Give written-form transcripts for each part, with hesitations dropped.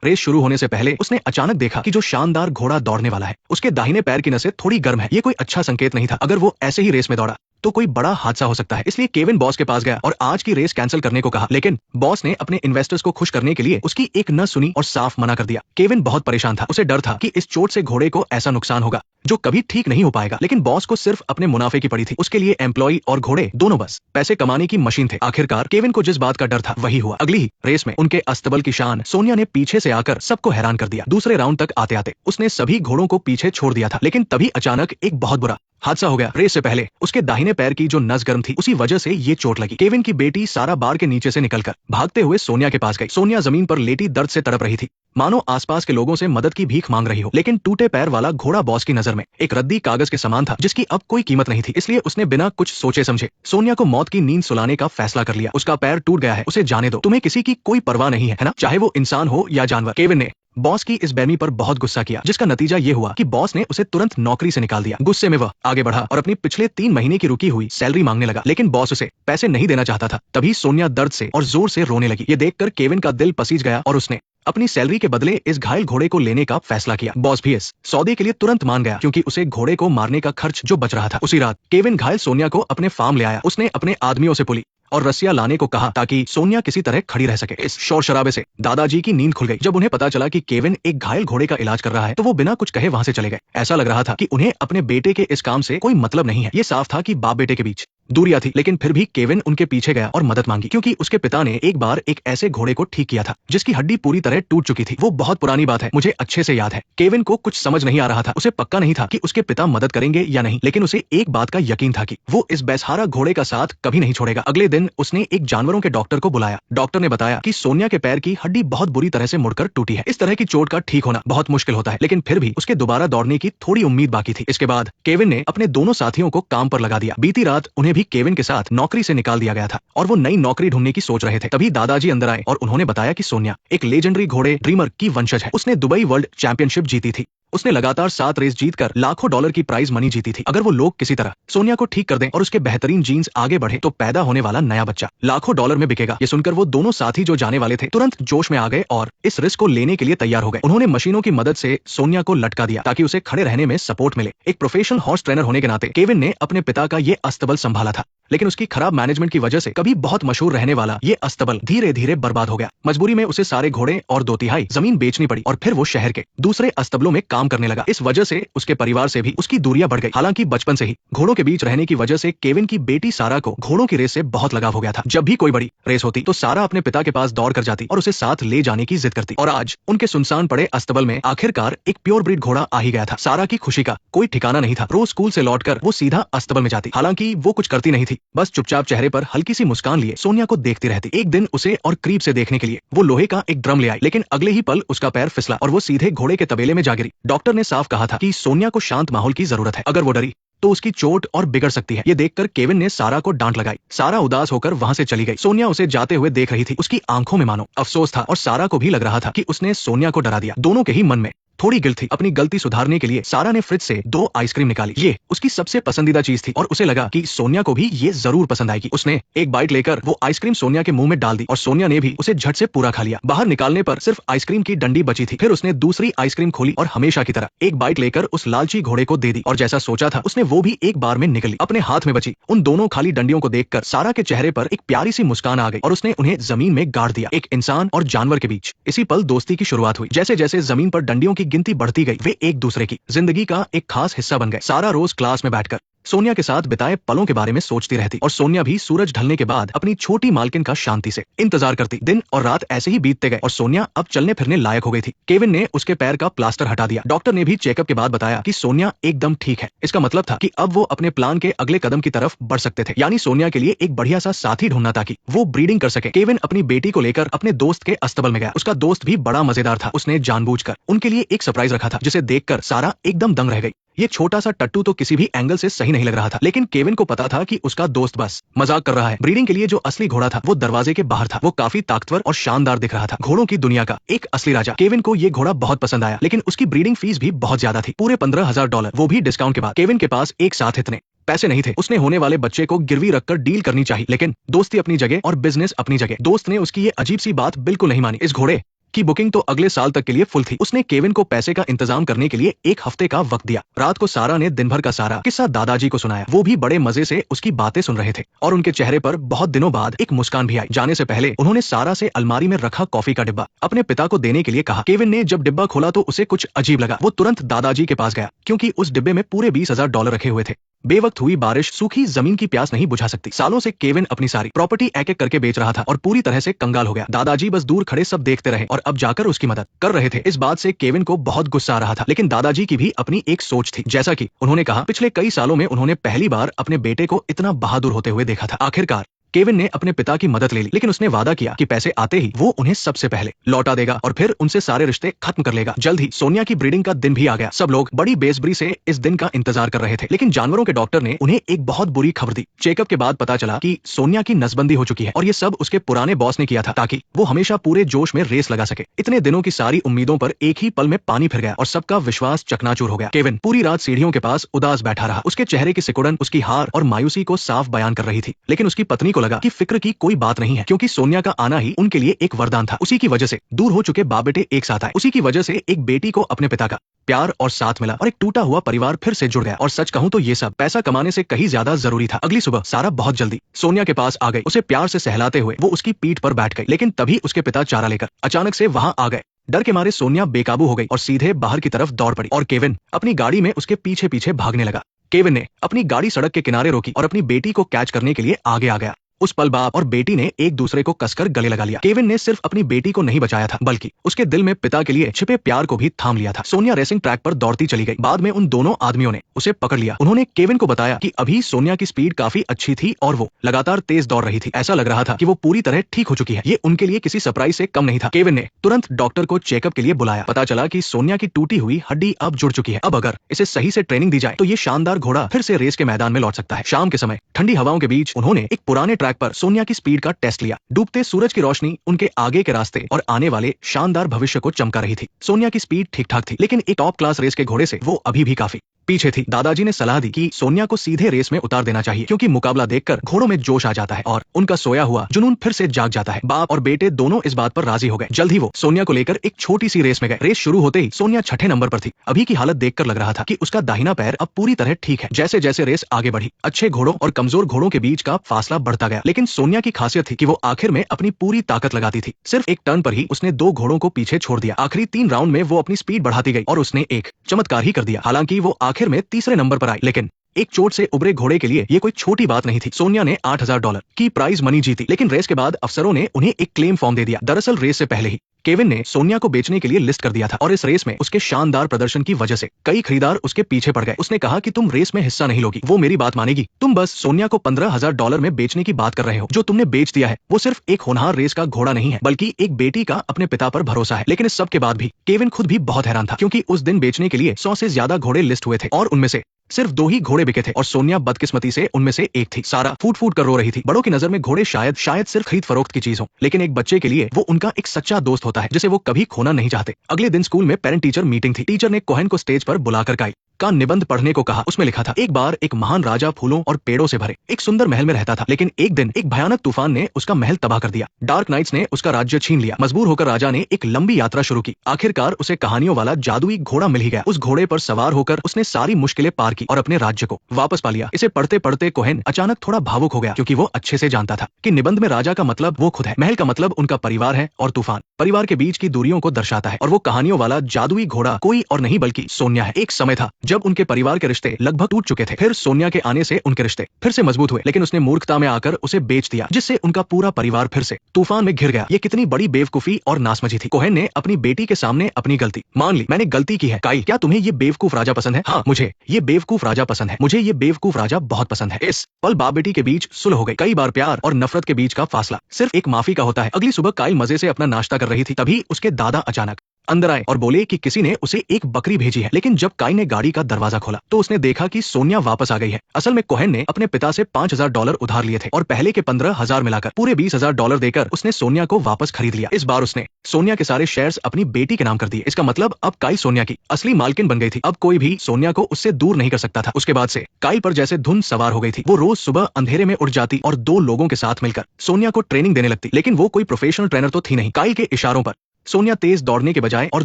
Race शुरू होने से पहले उसने अचानक देखा कि जो शानदार घोड़ा दौड़ने वाला है उसके दाहिने पैर की नसें थोड़ी गर्म है। ये कोई अच्छा संकेत नहीं था। अगर वो ऐसे ही रेस में दौड़ा तो कोई बड़ा हादसा हो सकता है। इसलिए केविन बॉस के पास गया और आज की रेस कैंसिल करने को कहा, लेकिन बॉस ने अपने इन्वेस्टर्स को खुश करने के लिए उसकी एक न सुनी और साफ मना कर दिया। केविन बहुत परेशान था। उसे डर था कि इस चोट से घोड़े को ऐसा नुकसान होगा जो कभी ठीक नहीं हो पाएगा। लेकिन बॉस को सिर्फ अपने मुनाफे की पड़ी थी। उसके लिए एम्प्लॉय और घोड़े दोनों बस पैसे कमाने की मशीन थे। आखिरकार केविन को जिस बात का डर था वही हुआ। अगली ही रेस में उनके अस्तबल की शान सोनिया ने पीछे से आकर सबको हैरान कर दिया। दूसरे राउंड तक आते आते उसने सभी घोड़ों को पीछे छोड़ दिया था, लेकिन तभी अचानक एक बहुत बुरा हादसा हो गया। रेस से पहले उसके दाहिने पैर की जो नस गर्म थी उसी वजह से ये चोट लगी। केविन की बेटी सारा बार के नीचे से निकलकर भागते हुए सोनिया के पास गई। सोनिया जमीन पर लेटी दर्द से तड़प रही थी, मानो आसपास के लोगों से मदद की भीख मांग रही हो। लेकिन टूटे पैर वाला घोड़ा बॉस की नजर में एक रद्दी कागज के समान था जिसकी अब कोई कीमत नहीं थी। इसलिए उसने बिना कुछ सोचे समझे सोनिया को मौत की नींद सुलाने का फैसला कर लिया। उसका पैर टूट गया है, उसे जाने दो। तुम्हें किसी की कोई परवाह नहीं है ना, चाहे वो इंसान हो या जानवर। केविन ने बॉस की इस बेरमी पर बहुत गुस्सा किया, जिसका नतीजा ये हुआ कि बॉस ने उसे तुरंत नौकरी से निकाल दिया। गुस्से में वह आगे बढ़ा और अपनी पिछले 3 महीने की रुकी हुई सैलरी मांगने लगा, लेकिन बॉस उसे पैसे नहीं देना चाहता था। तभी सोनिया दर्द से और जोर से रोने लगी। ये देखकर केविन का दिल पसीज गया और उसने अपनी सैलरी के बदले इस घायल घोड़े को लेने का फैसला किया। बॉस भी इस सौदे के लिए तुरंत मान गया, क्योंकि उसे घोड़े को मारने का खर्च जो बच रहा था। उसी रात केविन घायल सोनिया को अपने फार्म ले आया। उसने अपने आदमियों से पुली और रस्सियां लाने को कहा ताकि सोनिया किसी तरह खड़ी रह सके। इस शोर शराबे से दादाजी की नींद खुल गई। जब उन्हें पता चला कि केविन एक घायल घोड़े का इलाज कर रहा है तो वो बिना कुछ कहे वहां से चले गए। ऐसा लग रहा था कि उन्हें अपने बेटे के इस काम से कोई मतलब नहीं है। ये साफ था कि बाप बेटे के बीच दूरियां थी, लेकिन फिर भी केविन उनके पीछे गया और मदद मांगी, क्योंकि उसके पिता ने एक बार एक ऐसे घोड़े को ठीक किया था जिसकी हड्डी पूरी तरह टूट चुकी थी। वो बहुत पुरानी बात है, मुझे अच्छे से याद है। केविन को कुछ समझ नहीं आ रहा था। उसे पक्का नहीं था कि उसके पिता मदद करेंगे या नहीं, लेकिन उसे एक बात का यकीन था कि वो इस बेसहारा घोड़े का साथ कभी नहीं छोड़ेगा। अगले दिन उसने एक जानवरों के डॉक्टर को बुलाया। डॉक्टर ने बताया कि सोनिया के पैर की हड्डी बहुत बुरी तरह से मुड़कर टूटी है। इस तरह की चोट का ठीक होना बहुत मुश्किल होता है, लेकिन फिर भी उसके दोबारा दौड़ने की थोड़ी उम्मीद बाकी थी। इसके बाद केविन ने अपने दोनों साथियों को काम पर लगा दिया। बीती रात उन्हें भी केविन के साथ नौकरी से निकाल दिया गया था और वो नई नौकरी ढूंढने की सोच रहे थे। तभी दादाजी अंदर आए और उन्होंने बताया कि सोनिया एक लेजेंडरी घोड़े ड्रीमर की वंशज है। उसने दुबई वर्ल्ड चैंपियनशिप जीती थी। उसने लगातार 7 रेस जीतकर लाखों डॉलर की प्राइज मनी जीती थी। अगर वो लोग किसी तरह सोनिया को ठीक कर दें और उसके बेहतरीन जीन्स आगे बढ़े तो पैदा होने वाला नया बच्चा लाखों डॉलर में बिकेगा। ये सुनकर वो दोनों साथी जो जाने वाले थे तुरंत जोश में आ गए और इस रिस्क को लेने के लिए तैयार हो गए। उन्होंने मशीनों की मदद से सोनिया को लटका दिया ताकि उसे खड़े रहने में सपोर्ट मिले। एक प्रोफेशनल हॉर्स ट्रेनर होने के नाते केविन ने अपने पिता का ये अस्तबल संभाला था, लेकिन उसकी खराब मैनेजमेंट की वजह से कभी बहुत मशहूर रहने वाला ये अस्तबल धीरे धीरे बर्बाद हो गया। मजबूरी में उसे सारे घोड़े और 2/3 जमीन बेचनी पड़ी और फिर वो शहर के दूसरे अस्तबलों में काम करने लगा। इस वजह से उसके परिवार से भी उसकी दूरियां बढ़ गई। हालांकि बचपन से ही घोड़ों के बीच रहने की वजह से केविन की बेटी सारा को घोड़ों की रेस से बहुत लगाव हो गया था। जब भी कोई बड़ी रेस होती तो सारा अपने पिता के पास दौड़ कर जाती और उसे साथ ले जाने की जिद करती। और आज उनके सुनसान पड़े अस्तबल में आखिरकार एक प्योर ब्रीड घोड़ा आ ही गया था। सारा की खुशी का कोई ठिकाना नहीं था। रोज स्कूल से लौटकर वो सीधा अस्तबल में जाती। हालांकि वो कुछ करती नहीं थी, बस चुपचाप चेहरे पर हल्की सी मुस्कान लिए सोनिया को देखती रहती। एक दिन उसे और करीब से देखने के लिए वो लोहे का एक ड्रम ले आई, लेकिन अगले ही पल उसका पैर फिसला और वो सीधे घोड़े के तबेले में जा गिरी। डॉक्टर ने साफ कहा था कि सोनिया को शांत माहौल की जरूरत है। अगर वो डरी तो उसकी चोट और बिगड़ सकती है। ये देखकर केविन ने सारा को डांट लगाई। सारा उदास होकर वहां से चली गई। सोनिया उसे जाते हुए देख रही थी। उसकी आंखों में मानो अफसोस था और सारा को भी लग रहा था कि उसने सोनिया को डरा दिया। दोनों के ही मन में थोड़ी गिल्ट थी। अपनी गलती सुधारने के लिए सारा ने फ्रिज से 2 आइसक्रीम निकाली। ये उसकी सबसे पसंदीदा चीज थी और उसे लगा कि सोनिया को भी ये जरूर पसंद आएगी। उसने एक बाइट लेकर वो आइसक्रीम सोनिया के मुंह में डाल दी और सोनिया ने भी उसे झट से पूरा खा लिया। बाहर निकालने पर सिर्फ आइसक्रीम की डंडी बची थी। फिर उसने दूसरी आइसक्रीम खोली और हमेशा की तरह एक बाइट लेकर उस लालची घोड़े को दे दी और जैसा सोचा था उसने वो भी एक बार में निकली। अपने हाथ में बची उन दोनों खाली डंडियों को देखकर सारा के चेहरे पर एक प्यारी सी मुस्कान आ गई और उसने उन्हें जमीन में गाड़ दिया। एक इंसान और जानवर के बीच इसी पल दोस्ती की शुरुआत हुई। जैसे जैसे जमीन पर डंडियों की गिनती बढ़ती गई वे एक दूसरे की जिंदगी का एक खास हिस्सा बन गए। सारा रोज क्लास में बैठकर सोनिया के साथ बिताए पलों के बारे में सोचती रहती और सोनिया भी सूरज ढलने के बाद अपनी छोटी मालकिन का शांति से इंतजार करती। दिन और रात ऐसे ही बीतते गए और सोनिया अब चलने फिरने लायक हो गई थी। केविन ने उसके पैर का प्लास्टर हटा दिया। डॉक्टर ने भी चेकअप के बाद बताया कि सोनिया एकदम ठीक है। इसका मतलब था कि अब वो अपने प्लान के अगले कदम की तरफ बढ़ सकते थे, यानी सोनिया के लिए एक बढ़िया सा साथी ढूंढना ताकि वो ब्रीडिंग कर सके। केविन अपनी बेटी को लेकर अपने दोस्त के अस्तबल में गया। उसका दोस्त भी बड़ा मजेदार था। उसने जानबूझकर उनके लिए एक सरप्राइज रखा था जिसे देखकर सारा एकदम दंग रह गई। ये छोटा सा टट्टू तो किसी भी एंगल से सही नहीं लग रहा था, लेकिन केविन को पता था कि उसका दोस्त बस मजाक कर रहा है। ब्रीडिंग के लिए जो असली घोड़ा था वो दरवाजे के बाहर था। वो काफी ताकतवर और शानदार दिख रहा था, घोड़ों की दुनिया का एक असली राजा। केविन को ये घोड़ा बहुत पसंद आया, लेकिन उसकी ब्रीडिंग फीस भी बहुत ज्यादा थी, पूरे $15,000, वो भी डिस्काउंट के बाद। केविन के पास एक साथ इतने पैसे नहीं थे। उसने होने वाले बच्चे को गिरवी रखकर डील करनी चाहिए, लेकिन दोस्ती अपनी जगह और बिजनेस अपनी जगह। दोस्त ने उसकी ये अजीब सी बात बिल्कुल नहीं मानी। इस घोड़े की बुकिंग तो अगले साल तक के लिए फुल थी। उसने केविन को पैसे का इंतजाम करने के लिए 1 हफ्ते का वक्त दिया। रात को सारा ने दिन भर का सारा किस्सा दादाजी को सुनाया। वो भी बड़े मजे से उसकी बातें सुन रहे थे और उनके चेहरे पर बहुत दिनों बाद एक मुस्कान भी आई। जाने से पहले उन्होंने सारा से अलमारी में रखा कॉफी का डिब्बा अपने पिता को देने के लिए कहा। केविन ने जब डिब्बा खोला तो उसे कुछ अजीब लगा। वो तुरंत दादाजी के पास गया क्योंकि उस डिब्बे में पूरे $20,000 रखे हुए थे। बेवक्त हुई बारिश सूखी जमीन की प्यास नहीं बुझा सकती। सालों से केविन अपनी सारी प्रॉपर्टी एक एक करके बेच रहा था और पूरी तरह से कंगाल हो गया। दादाजी बस दूर खड़े सब देखते रहे और अब जाकर उसकी मदद कर रहे थे। इस बात से केविन को बहुत गुस्सा आ रहा था, लेकिन दादाजी की भी अपनी एक सोच थी। जैसा कि उन्होंने कहा, पिछले कई सालों में उन्होंने पहली बार अपने बेटे को इतना बहादुर होते हुए देखा था। आखिरकार केविन ने अपने पिता की मदद ले ली, लेकिन उसने वादा किया कि पैसे आते ही वो उन्हें सबसे पहले लौटा देगा और फिर उनसे सारे रिश्ते खत्म कर लेगा। जल्द ही सोनिया की ब्रीडिंग का दिन भी आ गया। सब लोग बड़ी बेसब्री से इस दिन का इंतजार कर रहे थे, लेकिन जानवरों के डॉक्टर ने उन्हें एक बहुत बुरी खबर दी। चेकअप के बाद पता चला कि सोनिया की नसबंदी हो चुकी है और ये सब उसके पुराने बॉस ने किया था ताकि वो हमेशा पूरे जोश में रेस लगा सके। इतने दिनों की सारी उम्मीदों पर एक ही पल में पानी फिर गया और सबका विश्वास चकनाचूर हो गया। केविन पूरी रात सीढ़ियों के पास उदास बैठा रहा। उसके चेहरे की सिकुड़न उसकी हार और मायूसी को साफ बयान कर रही थी, लेकिन उसकी पत्नी को लगा कि फिक्र की कोई बात नहीं है, क्योंकि सोनिया का आना ही उनके लिए एक वरदान था। उसी की वजह से दूर हो चुके बाप बेटे एक साथ आए। उसी की वजह से एक बेटी को अपने पिता का प्यार और साथ मिला और एक टूटा हुआ परिवार फिर से जुड़ गया। और सच कहूं तो ये सब पैसा कमाने से कहीं ज्यादा जरूरी था। अगली सुबह सारा बहुत जल्दी सोनिया के पास आ गई। उसे प्यार से सहलाते हुए वो उसकी पीठ पर बैठ गई, लेकिन तभी उसके पिता चारा लेकर अचानक से वहां आ गए। डर के मारे सोनिया बेकाबू हो गई और सीधे बाहर की तरफ दौड़ पड़ी और केविन अपनी गाड़ी में उसके पीछे पीछे भागने लगा। केविन ने अपनी गाड़ी सड़क के किनारे रोकी और अपनी बेटी को कैच करने के लिए आगे आ गया। उस पल बाप और बेटी ने एक दूसरे को कसकर गले लगा लिया। केविन ने सिर्फ अपनी बेटी को नहीं बचाया था, बल्कि उसके दिल में पिता के लिए छिपे प्यार को भी थाम लिया था। सोनिया रेसिंग ट्रैक पर दौड़ती चली गई। बाद में उन दोनों आदमियों ने उसे पकड़ लिया। उन्होंने केविन को बताया कि अभी सोनिया की स्पीड काफी अच्छी थी और वो लगातार तेज दौड़ रही थी। ऐसा लग रहा था कि वो पूरी तरह ठीक हो चुकी है। ये उनके लिए किसी सरप्राइज से कम नहीं था। केविन ने तुरंत डॉक्टर को चेकअप के लिए बुलाया। पता चला कि सोनिया की टूटी हुई हड्डी अब जुड़ चुकी है। अब अगर इसे सही से ट्रेनिंग दी जाए तो ये शानदार घोड़ा फिर से रेस के मैदान में लौट सकता है। शाम के समय ठंडी हवाओं के बीच उन्होंने एक पुराने ट्रैक पर सोनिया की स्पीड का टेस्ट लिया। डूबते सूरज की रोशनी उनके आगे के रास्ते और आने वाले शानदार भविष्य को चमका रही थी। सोनिया की स्पीड ठीक ठाक थी, लेकिन एक टॉप क्लास रेस के घोड़े से वो अभी भी काफी पीछे थी। दादाजी ने सलाह दी कि सोनिया को सीधे रेस में उतार देना चाहिए, क्योंकि मुकाबला देखकर घोड़ों में जोश आ जाता है और उनका सोया हुआ जुनून फिर से जाग जाता है। बाप और बेटे दोनों इस बात पर राजी हो गए। जल्द ही वो सोनिया को लेकर एक छोटी सी रेस में गए। रेस शुरू होते ही सोनिया 6ठे नंबर पर थी। अभी की हालत देखकर लग रहा था कि उसका दाहिना पैर अब पूरी तरह ठीक है। जैसे जैसे रेस आगे बढ़ी, अच्छे घोड़ों और कमजोर घोड़ों के बीच का फासला बढ़ता गया, लेकिन सोनिया की खासियत थी कि वो आखिर में अपनी पूरी ताकत लगाती थी। सिर्फ एक टर्न पर ही उसने 2 घोड़ों को पीछे छोड़ दिया। आखिरी 3 राउंड में वो अपनी स्पीड बढ़ाती गई और उसने एक चमत्कार ही कर दिया। हालांकि वो आखिर में तीसरे नंबर पर आई, लेकिन एक चोट से उभरे घोड़े के लिए ये कोई छोटी बात नहीं थी। सोनिया ने $8,000 की प्राइज मनी जीती, लेकिन रेस के बाद अफसरों ने उन्हें एक क्लेम फॉर्म दे दिया। दरअसल रेस से पहले ही केविन ने सोनिया को बेचने के लिए लिस्ट कर दिया था और इस रेस में उसके शानदार प्रदर्शन की वजह से कई खरीदार उसके पीछे पड़ गए। उसने कहा कि तुम रेस में हिस्सा नहीं लोगी, वो मेरी बात मानेगी। तुम बस सोनिया को $15,000 में बेचने की बात कर रहे हो। जो तुमने बेच दिया है वो सिर्फ एक होनहार रेस का घोड़ा नहीं है, बल्कि एक बेटी का अपने पिता पर भरोसा है। लेकिन इस सब के बाद भी केविन खुद भी बहुत हैरान था, क्योंकि उस दिन बेचने के लिए 100 से ज्यादा घोड़े लिस्ट हुए थे और उनमें से सिर्फ 2 ही घोड़े बिके थे और सोनिया बदकिस्मती से उनमें से एक थी। सारा फूट फूट कर रो रही थी। बड़ों की नजर में घोड़े शायद सिर्फ खरीद फरोख्त की चीज हो, लेकिन एक बच्चे के लिए वो उनका एक सच्चा दोस्त होता है, जिसे वो कभी खोना नहीं चाहते। अगले दिन स्कूल में पेरेंट टीचर मीटिंग थी। टीचर ने कोहेन को स्टेज पर बुलाकर काई का निबंध पढ़ने को कहा। उसमें लिखा था, एक बार एक महान राजा फूलों और पेड़ों से भरे एक सुंदर महल में रहता था, लेकिन एक दिन एक भयानक तूफान ने उसका महल तबाह कर दिया। डार्क नाइट्स ने उसका राज्य छीन लिया। मजबूर होकर राजा ने एक लंबी यात्रा शुरू की। आखिरकार उसे कहानियों वाला जादुई घोड़ा मिल ही गया। उस घोड़े पर सवार होकर उसने सारी मुश्किलें पार की और अपने राज्य को वापस पा लिया। इसे पढ़ते पढ़ते कोहेन अचानक थोड़ा भावुक हो गया, क्योंकि वो अच्छे से जानता था कि निबंध में राजा का मतलब वो खुद है, महल का मतलब उनका परिवार है और तूफान परिवार के बीच की दूरियों को दर्शाता है। और वो कहानियों वाला जादुई घोड़ा कोई और नहीं बल्कि सोनिया है। एक समय था जब उनके परिवार के रिश्ते लगभग टूट चुके थे। फिर सोनिया के आने से उनके रिश्ते फिर से मजबूत हुए, लेकिन उसने मूर्खता में आकर उसे बेच दिया, जिससे उनका पूरा परिवार फिर से तूफान में घिर गया। ये कितनी बड़ी बेवकूफी और नासमझी थी। कोहेन ने अपनी बेटी के सामने अपनी गलती मान ली। मैंने गलती की है। काई, क्या तुम्हें ये बेवकूफ राजा पसंद है? हाँ, मुझे ये बेवकूफ राजा पसंद है। मुझे ये बेवकूफ राजा बहुत पसंद है। इस पल बाप बेटी के बीच सुलह हो गई। कई बार प्यार और नफरत के बीच का फासला सिर्फ एक माफी का होता है। अगली सुबह काइल मजे से अपना नाश्ता कर रही थी, तभी उसके दादा अचानक अंदर आए और बोले कि किसी ने उसे एक बकरी भेजी है। लेकिन जब काई ने गाड़ी का दरवाजा खोला तो उसने देखा कि सोनिया वापस आ गई है। असल में कोहेन ने अपने पिता से $5,000 उधार लिए थे और पहले के 15,000 मिलाकर पूरे $20,000 देकर उसने सोनिया को वापस खरीद लिया। इस बार उसने सोनिया के सारे शेयर्स अपनी बेटी के नाम कर दिए। इसका मतलब अब काई सोनिया की असली मालकिन बन गई थी। अब कोई भी सोनिया को उससे दूर नहीं कर सकता था। उसके बाद से काई पर जैसे धुन सवार हो गई थी। वो रोज सुबह अंधेरे में उठ जाती और 2 लोगों के साथ मिलकर सोनिया को ट्रेनिंग देने लगती, लेकिन वो कोई प्रोफेशनल ट्रेनर तो थी नहीं। काई के इशारों पर सोनिया तेज दौड़ने के बजाय और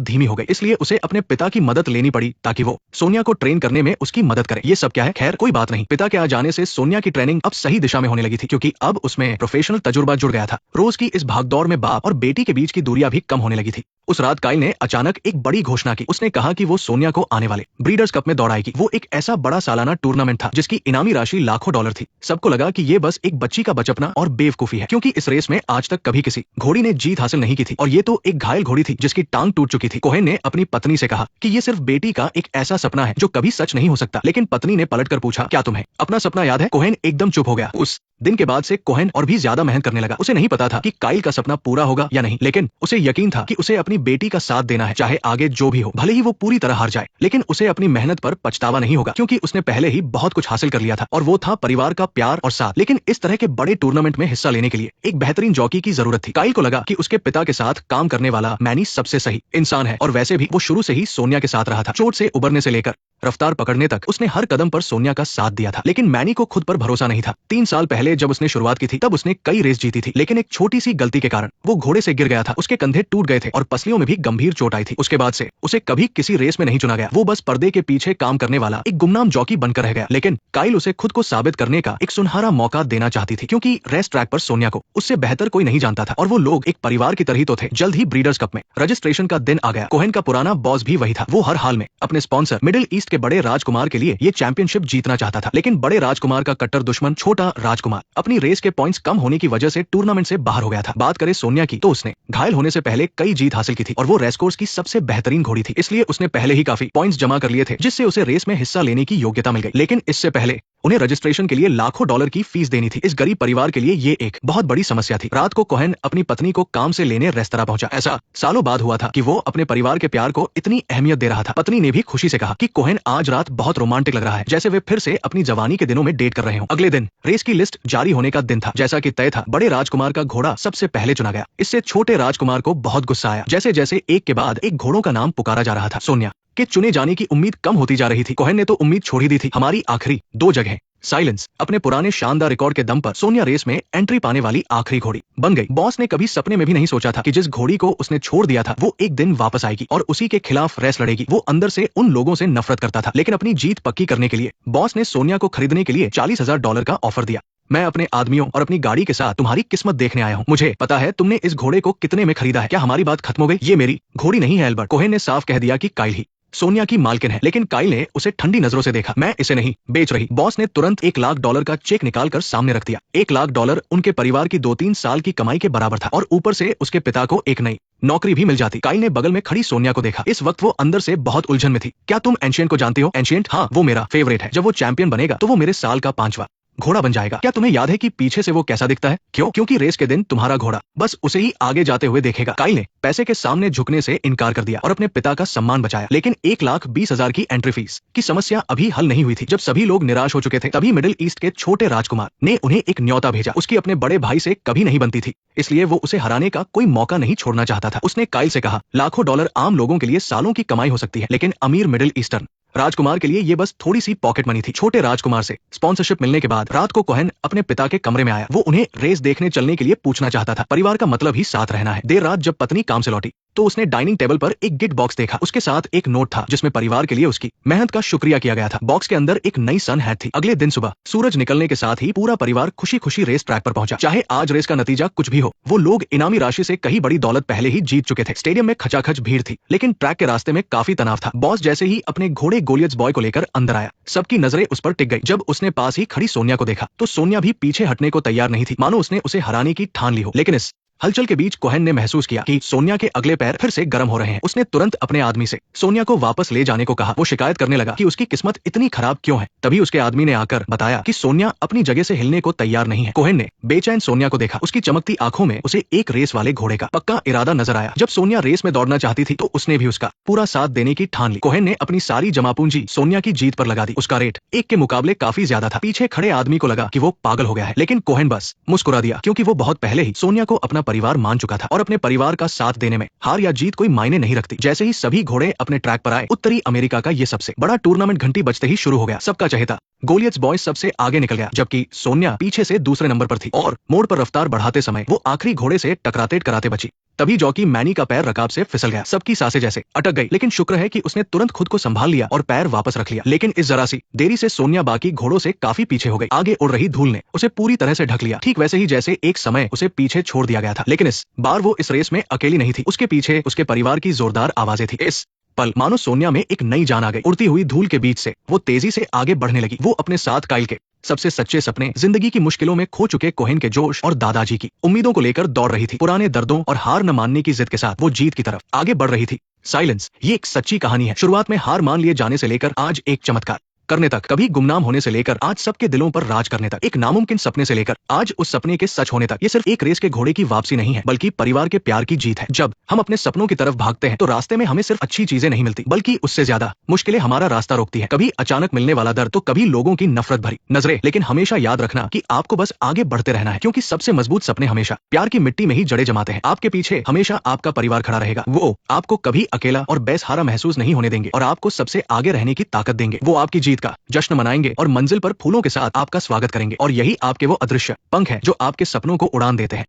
धीमी हो गई, इसलिए उसे अपने पिता की मदद लेनी पड़ी ताकि वो सोनिया को ट्रेन करने में उसकी मदद करे। ये सब क्या है? खैर कोई बात नहीं। पिता के आ जाने से सोनिया की ट्रेनिंग अब सही दिशा में होने लगी थी, क्योंकि अब उसमें प्रोफेशनल तजुर्बा जुड़ गया था। रोज की इस भागदौड़ में बाप और बेटी के बीच की दूरियां भी कम होने लगी थी। उस रात काइल ने अचानक एक बड़ी घोषणा की। उसने कहा कि वो सोनिया को आने वाले ब्रीडर्स कप में दौड़ाएगी। वो एक ऐसा बड़ा सालाना टूर्नामेंट था जिसकी इनामी राशि लाखों डॉलर थी। सबको लगा कि ये बस एक बच्ची का बचपना और बेवकूफी है, क्योंकि इस रेस में आज तक कभी किसी घोड़ी ने जीत हासिल नहीं की थी, और ये तो एक घायल घोड़ी थी जिसकी टांग टूट चुकी थी। कोहेन ने अपनी पत्नी से कहा कि ये सिर्फ बेटी का एक ऐसा सपना है जो कभी सच नहीं हो सकता। लेकिन पत्नी ने पलटकर पूछा, क्या तुम्हें अपना सपना याद है? कोहेन एकदम चुप हो गया। उस दिन के बाद से कोहेन और भी ज्यादा मेहनत करने लगा। उसे नहीं पता था कि काइल का सपना पूरा होगा या नहीं, लेकिन उसे यकीन था कि उसे अपनी बेटी का साथ देना है, चाहे आगे जो भी हो, भले ही वो पूरी तरह हार जाए। लेकिन उसे अपनी मेहनत पर पछतावा नहीं होगा, क्योंकि उसने पहले ही बहुत कुछ हासिल कर लिया था, और वो था परिवार का प्यार और साथ। लेकिन इस तरह के बड़े टूर्नामेंट में हिस्सा लेने के लिए एक बेहतरीन जॉकी की जरूरत थी। काइल को लगा कि उसके पिता के साथ काम करने वाला मैनी सबसे सही इंसान है, और वैसे भी वो शुरू से ही सोनिया के साथ रहा था। चोट से उबरने से लेकर रफ्तार पकड़ने तक उसने हर कदम पर सोनिया का साथ दिया था। लेकिन मैनी को खुद पर भरोसा नहीं था। 3 साल पहले जब उसने शुरुआत की थी तब उसने कई रेस जीती थी, लेकिन एक छोटी सी गलती के कारण वो घोड़े से गिर गया था। उसके कंधे टूट गए थे और पसलियों में भी गंभीर चोट आई थी। उसके बाद से उसे कभी किसी रेस में नहीं चुना गया। वो बस पर्दे के पीछे काम करने वाला एक गुमनाम जॉकी बनकर रह गया। लेकिन काइल उसे खुद को साबित करने का एक सुनहरा मौका देना चाहती थी, क्योंकि रेस ट्रैक पर सोनिया को उससे बेहतर कोई नहीं जानता था, और वो लोग एक परिवार की तरह ही तो थे। जल्द ही ब्रीडर्स कप में रजिस्ट्रेशन का दिन आ गया। कोहेन का पुराना बॉस भी वही था। वो हर हाल में अपने स्पॉन्सर मिडिल ईस्ट के बड़े राजकुमार के लिए ये चैंपियनशिप जीतना चाहता था। लेकिन बड़े राजकुमार का कट्टर दुश्मन छोटा राजकुमार अपनी रेस के पॉइंट्स कम होने की वजह से टूर्नामेंट से बाहर हो गया था। बात करें सोनिया की, तो उसने घायल होने से पहले कई जीत हासिल की थी, और वो रेस कोर्स की सबसे बेहतरीन घोड़ी थी, इसलिए उसने पहले ही काफी पॉइंट्स जमा कर लिए थे, जिससे उसे रेस में हिस्सा लेने की योग्यता मिल गई। लेकिन इससे पहले उन्हें रजिस्ट्रेशन के लिए लाखों डॉलर की फीस देनी थी। इस गरीब परिवार के लिए ये एक बहुत बड़ी समस्या थी। रात को कोहेन अपनी पत्नी को काम से लेने रेस्तरां पहुंचा। ऐसा सालों बाद हुआ था कि वो अपने परिवार के प्यार को इतनी अहमियत दे रहा था। पत्नी ने भी खुशी से कहा कि कोहेन आज रात बहुत रोमांटिक लग रहा है, जैसे वे फिर से अपनी जवानी के दिनों में डेट कर रहे हो। अगले दिन रेस की लिस्ट जारी होने का दिन था। जैसा कि तय था, बड़े राजकुमार का घोड़ा सबसे पहले चुना गया। इससे छोटे राजकुमार को बहुत गुस्सा आया। जैसे जैसे एक के बाद एक घोड़ों का नाम पुकारा जा रहा था, सोनिया के चुने जाने की उम्मीद कम होती जा रही थी। कोहेन ने तो उम्मीद छोड़ ही दी थी। हमारी आखिरी 2 जगह साइलेंस अपने पुराने शानदार रिकॉर्ड के दम पर सोनिया रेस में एंट्री पाने वाली आखिरी घोड़ी बन गई। बॉस ने कभी सपने में भी नहीं सोचा था कि जिस घोड़ी को उसने छोड़ दिया था वो एक दिन वापस आएगी और उसी के खिलाफ रेस लड़ेगी। वो अंदर से उन लोगों से नफरत करता था, लेकिन अपनी जीत पक्की करने के लिए बॉस ने सोनिया को खरीदने के लिए $40,000 का ऑफर दिया। मैं अपने आदमियों और अपनी गाड़ी के साथ तुम्हारी किस्मत देखने आया हूँ। मुझे पता है तुमने इस घोड़े को कितने में खरीदा है। क्या हमारी बात खत्म हो गई? ये मेरी घोड़ी नहीं है एल्बर्ट। कोहेन ने साफ कह दिया कि काइल ही सोनिया की मालकिन है। लेकिन काइल ने उसे ठंडी नजरों से देखा। मैं इसे नहीं बेच रही। बॉस ने तुरंत $1,00,000 का चेक निकालकर सामने रख दिया। $1,00,000 उनके परिवार की 2-3 साल की कमाई के बराबर था, और ऊपर से उसके पिता को एक नई नौकरी भी मिल जाती। काइल ने बगल में खड़ी सोनिया को देखा। इस वक्त वो अंदर से बहुत उलझन में थी। क्या तुम एंशियंट को जानते हो? एंशियंट? हाँ, वो मेरा फेवरेट है। जब वो चैंपियन बनेगा तो वो मेरे साल का 5वां घोड़ा बन जाएगा। क्या तुम्हें याद है कि पीछे से वो कैसा दिखता है? क्यों? क्योंकि रेस के दिन तुम्हारा घोड़ा बस उसे ही आगे जाते हुए देखेगा। काइल ने पैसे के सामने झुकने से इनकार कर दिया और अपने पिता का सम्मान बचाया। लेकिन 1,20,000 की एंट्री फीस की समस्या अभी हल नहीं हुई थी। जब सभी लोग निराश हो चुके थे, तभी मिडिल ईस्ट के छोटे राजकुमार ने उन्हें एक न्योता भेजा। उसकी अपने बड़े भाई से कभी नहीं बनती थी, इसलिए वो उसे हराने का कोई मौका नहीं छोड़ना चाहता था। उसने काइल से कहा, लाखों डॉलर आम लोगों के लिए सालों की कमाई हो सकती है, लेकिन अमीर मिडिल ईस्टर्न राजकुमार के लिए ये बस थोड़ी सी पॉकेट मनी थी। छोटे राजकुमार से स्पॉन्सरशिप मिलने के बाद रात को कोहेन अपने पिता के कमरे में आया। वो उन्हें रेस देखने चलने के लिए पूछना चाहता था। परिवार का मतलब ही साथ रहना है। देर रात जब पत्नी काम से लौटी तो उसने डाइनिंग टेबल पर एक गिफ्ट बॉक्स देखा। उसके साथ एक नोट था जिसमें परिवार के लिए उसकी मेहनत का शुक्रिया किया गया था। बॉक्स के अंदर एक नई सन हैट थी। अगले दिन सुबह सूरज निकलने के साथ ही पूरा परिवार खुशी खुशी रेस ट्रैक पर पहुंचा। चाहे आज रेस का नतीजा कुछ भी हो, वो लोग इनामी राशि से कहीं बड़ी दौलत पहले ही जीत चुके थे। स्टेडियम में खचाखच भीड़ थी, लेकिन ट्रैक के रास्ते में काफी तनाव था। बॉस जैसे ही अपने घोड़े गोलियट्स बॉय को लेकर अंदर आया, सबकी नजरें उस पर टिक गई। जब उसने पास ही खड़ी सोनिया को देखा तो सोनिया भी पीछे हटने को तैयार नहीं थी, मानो उसने उसे हराने की ठान ली हो। लेकिन इस हलचल के बीच कोहेन ने महसूस किया कि सोनिया के अगले पैर फिर से गर्म हो रहे हैं। उसने तुरंत अपने आदमी से सोनिया को वापस ले जाने को कहा। वो शिकायत करने लगा कि उसकी किस्मत इतनी खराब क्यों है। तभी उसके आदमी ने आकर बताया कि सोनिया अपनी जगह से हिलने को तैयार नहीं है। कोहेन ने बेचैन सोनिया को देखा। उसकी चमकती आंखों में उसे एक रेस वाले घोड़े का पक्का इरादा नजर आया। जब सोनिया रेस में दौड़ना चाहती थी तो उसने भी उसका पूरा साथ देने की ठान ली। कोहेन ने अपनी सारी जमा पूंजी सोनिया की जीत पर लगा दी। उसका रेट एक के मुकाबले काफी ज्यादा था। पीछे खड़े आदमी को लगा कि वो पागल हो गया है, लेकिन कोहेन बस मुस्कुरा दिया, क्योंकि वो बहुत पहले ही सोनिया को अपना परिवार मान चुका था और अपने परिवार का साथ देने में हार या जीत कोई मायने नहीं रखती। जैसे ही सभी घोड़े अपने ट्रैक पर आए, उत्तरी अमेरिका का ये सबसे बड़ा टूर्नामेंट घंटी बजते ही शुरू हो गया। सबका चहेता गोलियट्स बॉय सबसे आगे निकल गया, जबकि सोनिया पीछे से दूसरे नंबर पर थी और मोड़ पर रफ्तार बढ़ाते समय वो आखिरी घोड़े से टकराते टकराते बची। तभी जॉकी मैनी का पैर रकाब से फिसल गया। सबकी सांसें जैसे अटक गई, लेकिन शुक्र है कि उसने तुरंत खुद को संभाल लिया और पैर वापस रख लिया। लेकिन इस जरा सी देरी से सोनिया बाकी घोड़ों से काफी पीछे हो गई। आगे उड़ रही धूल ने उसे पूरी तरह से ढक लिया, ठीक वैसे ही जैसे एक समय उसे पीछे छोड़ दिया गया था। लेकिन इस बार वो इस रेस में अकेली नहीं थी, उसके पीछे उसके परिवार की जोरदार आवाजें थी। इस पल मानो सोनिया में एक नई जान आ गई। उड़ती हुई धूल के बीच से वो तेजी से आगे बढ़ने लगी। वो अपने साथ काइल के सबसे सच्चे सपने, जिंदगी की मुश्किलों में खो चुके कोहेन के जोश और दादाजी की उम्मीदों को लेकर दौड़ रही थी। पुराने दर्दों और हार न मानने की जिद के साथ वो जीत की तरफ आगे बढ़ रही थी। साइलेंस ये एक सच्ची कहानी है। शुरुआत में हार मान लिए जाने से लेकर आज एक चमत्कार करने तक, कभी गुमनाम होने से लेकर आज सबके दिलों पर राज करने तक, एक नामुमकिन सपने से लेकर आज उस सपने के सच होने तक, ये सिर्फ एक रेस के घोड़े की वापसी नहीं है, बल्कि परिवार के प्यार की जीत है। जब हम अपने सपनों की तरफ भागते हैं तो रास्ते में हमें सिर्फ अच्छी चीजें नहीं मिलती, बल्कि उससे ज्यादा मुश्किलें हमारा रास्ता रोकती है। कभी अचानक मिलने वाला दर्द, तो कभी लोगों की नफरत भरी नजरें। लेकिन हमेशा याद रखना कि आपको बस आगे बढ़ते रहना है, क्योंकि सबसे मजबूत सपने हमेशा प्यार की मिट्टी में ही जड़े जमाते हैं। आपके पीछे हमेशा आपका परिवार खड़ा रहेगा। वो आपको कभी अकेला और बेसहारा महसूस नहीं होने देंगे और आपको सबसे आगे रहने की ताकत देंगे। वो आपकी जीत का जश्न मनाएंगे और मंजिल पर फूलों के साथ आपका स्वागत करेंगे। और यही आपके वो अदृश्य पंख हैं जो आपके सपनों को उड़ान देते हैं।